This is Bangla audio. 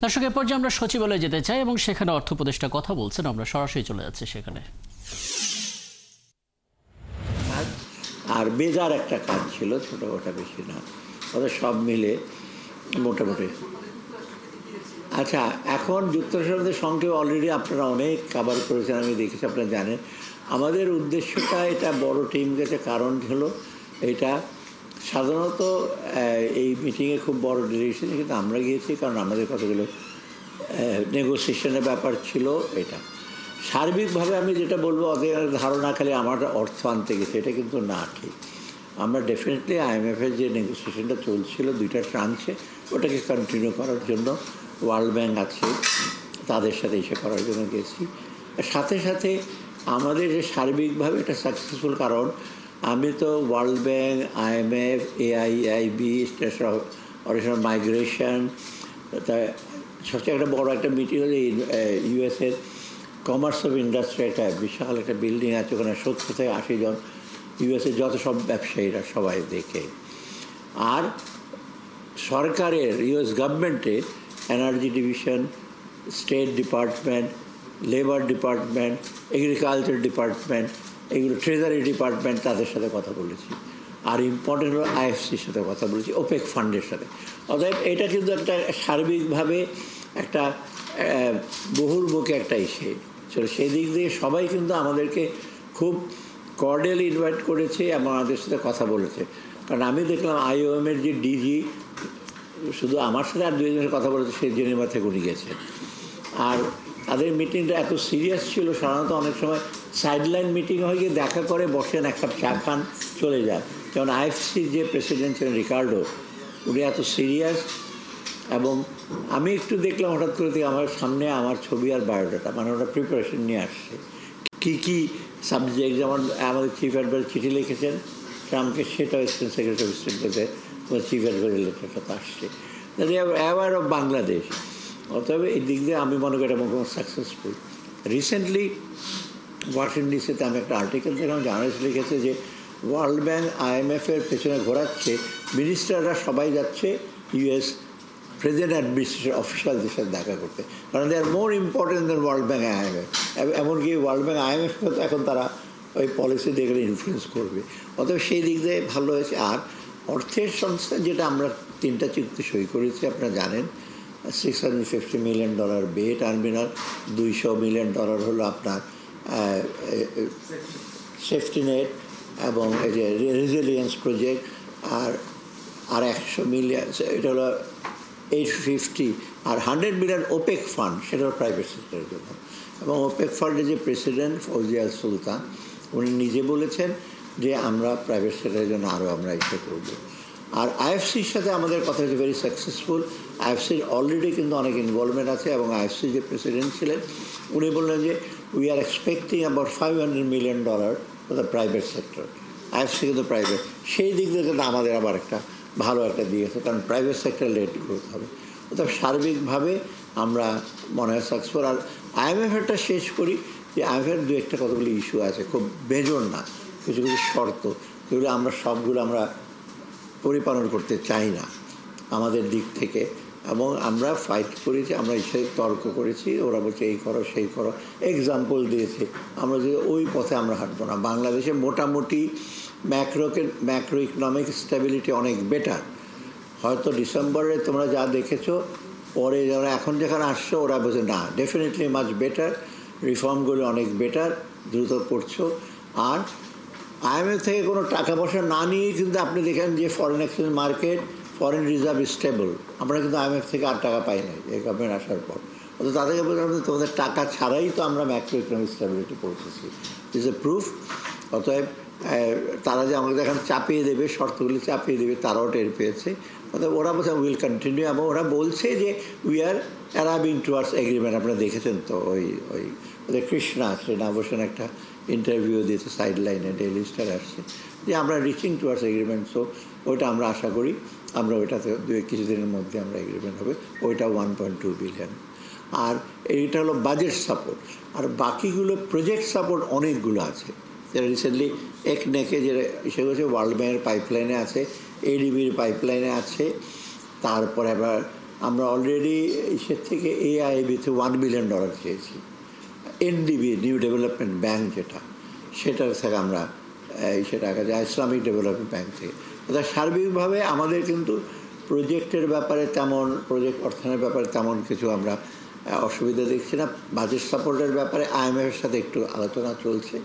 দর্শক, এ পর্যায়ে আমরা সচিবালয়ে যেতে চাই এবং সেখানে অর্থ উপদেষ্টা কথা বলছেন। আমরা সরাসরি চলে যাচ্ছি সেখানে। আর বেজার একটা কাজ ছিল, ছোটোখাটো বেশি না, ওদের সব মিলে মোটামুটি। আচ্ছা, এখন যুক্তরাষ্ট্রের সঙ্গে অলরেডি আপনারা অনেক কাভার করেছেন, আমি দেখেছি, আপনারা জানেন। আমাদের উদ্দেশ্যটা এটা বড় টিম গেছে, কারণ হলো এটা সাধারণত এই মিটিংয়ে খুব বড় ডিসিশন, কিন্তু আমরা গিয়েছি কারণ আমাদের কতগুলো নেগোসিয়েশনের ব্যাপার ছিল। এটা সার্বিকভাবে আমি যেটা বলবো, ওদের ধারণা খালি আমার অর্থ আনতে গেছে, এটা কিন্তু না ঠিক। আমরা ডেফিনেটলি আইএমএফের যে নেগোসিয়েশনটা চলছিল দুইটা ট্রান্সে, ওটাকে কন্টিনিউ করার জন্য ওয়ার্ল্ড ব্যাংক আছে, তাদের সাথে এসে করার জন্য গেছি। সাথে সাথে আমাদের যে সার্বিকভাবে এটা সাকসেসফুল, কারণ আমি তো world bank, IMF, AIIB, original migration, তা সবচেয়ে একটা বড় একটা মিটিং হচ্ছে ইউএসের কমার্স অফ ইন্ডাস্ট্রি, একটা বিশাল একটা বিল্ডিং আছে, ওখানে 70 থেকে 80 জন ইউএসের যত সব ব্যবসায়ীরা সবাই দেখে। আর সরকারের ইউএস গভর্নমেন্টের energy division, state department, labour department, agriculture department, এগুলো ট্রেজারি ডিপার্টমেন্ট, তাদের সাথে কথা বলেছি। আর ইম্পর্টেন্ট হলো আইএফসির সাথে কথা বলেছি, ওপেক ফান্ডের সাথে। অতএব এটা কিন্তু একটা সার্বিকভাবে একটা বহুর্মুখী একটা ইস্যু ছিল। সেই দিক দিয়ে সবাই কিন্তু আমাদেরকে খুব কর্ডিয়ালি ইনভাইট করেছে এবং আমাদের সাথে কথা বলেছে। কারণ আমি দেখলাম আইওএমের যে ডিজি শুধু আমার সাথে আর দুজনের কথা বলেছে, সে জেনেভা থেকে উনি গেছে। আর তাদের মিটিংটা এত সিরিয়াস ছিল, সাধারণত অনেক সময় সাইডলাইন মিটিং হয়ে গিয়ে দেখা করে বসেন, এক কাপ চা খান, চলে যান। যেমন আইএফসির যে প্রেসিডেন্ট ছিলেন রিকার্ডো, উনি এত সিরিয়াস। এবং আমি একটু দেখলাম হঠাৎ করে থেকে আমার সামনে আমার ছবি আর বায়োডাটা, মানে ওটা প্রিপারেশন নিয়ে আসছে কী কী সাবজেক্ট। যেমন আমাদের চিফ অ্যাডভাইজার চিঠি লিখেছেন ট্রাম্পকে, সেটাও স্টেট সেক্রেটারি অফ স্টেটে চিফ অ্যাডভাইজার লেটারটা তো আসছে, অ্যাওয়ার অফ বাংলাদেশ। অতএব এই দিক দিয়ে আমি মনে করি এটা মোটামুটি সাকসেসফুল। রিসেন্টলি ওয়াশিংটন ডিসিতে আমি একটা আর্টিকেল দেখলাম, জার্নালিস্ট লিখেছে যে ওয়ার্ল্ড ব্যাংক আইএমএফের পেছনে ঘোরাচ্ছে, মিনিস্টাররা সবাই যাচ্ছে ইউএস প্রেজেন্ট অ্যাডমিনিস্ট্রেশন অফিসিয়ালদের সাথে দেখা করতে, কারণ দে আর মোর ইম্পর্টেন্ট দেন ওয়ার্ল্ড ব্যাংক আইএমএফ। এমনকি ওয়ার্ল্ড ব্যাংক আইএমএফকে তো এখন তারা ওই পলিসি দেখলে ইনফ্লুয়েন্স করবে। অতএব সেই দিক দিয়ে ভালো হয়েছে। আর অর্থের সংস্থা যেটা আমরা 3টা চুক্তি সই করেছি, আপনারা জানেন, $650 মিলিয়ন বে টার্মিনাল, $200 মিলিয়ন হলো আপনার সেফটি নেট এবং এই যে রেজিলিয়েন্স প্রজেক্ট, আর 100 মিলিয়ন, এটা হলো 850, আর 100 মিলিয়ন ওপেক ফান্ড, সেটা হলো প্রাইভেট সেক্টরের জন্য। এবং ওপেক ফান্ডের যে প্রেসিডেন্ট ফৌজিয়া সুলতান, উনি নিজে বলেছেন যে আমরা প্রাইভেট সেক্টরের জন্য আরও আমরা ইচ্ছা করব। আর আইএফসির সাথে আমাদের কথা হচ্ছে ভেরি সাকসেসফুল। আইএফসির অলরেডি কিন্তু অনেক ইনভলভমেন্ট আছে, এবং আইএফসির যে প্রেসিডেন্ট ছিলেন উনি বললেন যে we are expecting about $500 million for the private sector. IFC কিন্তু প্রাইভেট, সেই দিক থেকে কিন্তু আমাদের আবার একটা ভালো একটা দিয়েছে, কারণ প্রাইভেট সেক্টর লেট গ্রোথ হবে। অর্থাৎ সার্বিকভাবে আমরা মনে হয় সাকসেসফুল। আর আইএমএফেরটা শেষ করি, যে আইএমএফের দু একটা কতগুলো ইস্যু আছে, খুব বেজোর না, কিছু কিছু শর্ত, যেগুলো আমরা সবগুলো আমরা পরিপালন করতে চাই না আমাদের দিক থেকে। এবং আমরা ফাইট করেছি, আমরা ইসে তর্ক করেছি, ওরা বলছে এই করো সেই করো, এক্সাম্পল দিয়েছে। আমরা যে ওই পথে আমরা হাঁটবো না। বাংলাদেশে মোটামুটি ম্যাক্রো ইকোনমিক স্টেবিলিটি অনেক বেটার। হয়তো ডিসেম্বরে তোমরা যা দেখেছো, পরে যারা এখন যেখানে আসছো ওরা বলছে না, ডেফিনেটলি মাচ বেটার, রিফর্মগুলো অনেক বেটার, দ্রুত করছো। আর আইএমএফ থেকে কোনো টাকা পয়সা না নিয়েই কিন্তু আপনি দেখেন যে foreign exchange market, foreign reserve stable. আমরা কিন্তু আইএমএফ থেকে আর টাকা পাই নাই এই গভর্নমেন্ট আসার পর। অত তাদেরকে বললাম তোমাদের টাকা ছাড়াই তো আমরা ম্যাক্রো ইকোনমিক স্টেবিলিটি পৌঁছেছি, ইজ এ প্রুফ। অতএব তারা যে আমাদের এখন চাপিয়ে দেবে, শর্তগুলি চাপিয়ে দেবে, তারাও টের পেয়েছে। অর্থাৎ ওরা বলছে উইল কন্টিনিউ, এবং ওরা বলছে যে we are arriving towards agreement. আপনারা দেখেছেন তো ওই ওদের কৃষ্ণা শ্রীনা বসেন একটা ইন্টারভিউ দিয়েছে সাইডলাইনে, ডেইলি স্টার আসছে, যে আমরা রিচিং টুয়ার্ডস এগ্রিমেন্ট। সো ওইটা আমরা আশা করি আমরা ওইটাতে কিছুদিনের মধ্যে আমরা এগ্রিমেন্ট হবে। ওইটা 1.2 বিলিয়ন। আর এইটা হলো বাজেট সাপোর্ট। আর বাকিগুলো প্রজেক্ট সাপোর্ট অনেকগুলো আছে, যেটা রিসেন্টলি একনেকে যে সেগুলো হচ্ছে ওয়ার্ল্ড ব্যাংকের পাইপলাইনে আছে, এডিবির পাইপলাইনে আছে, তারপরে আবার আমরা অলরেডি ইসের থেকে AIIB-তে $1 বিলিয়ন চেয়েছি। NDB নিউ ডেভেলপমেন্ট ব্যাংক যেটা, সেটার থেকে আমরা সেটা ইসলামিক ডেভেলপমেন্ট ব্যাংক থেকে। অর্থাৎ সার্বিকভাবে আমাদের কিন্তু প্রজেক্টের ব্যাপারে তেমন, প্রজেক্ট অর্থায়নের ব্যাপারে তেমন কিছু আমরা অসুবিধা দেখছি না। বাজেট সাপোর্টের ব্যাপারে IMF-এর সাথে একটু আলোচনা চলছে।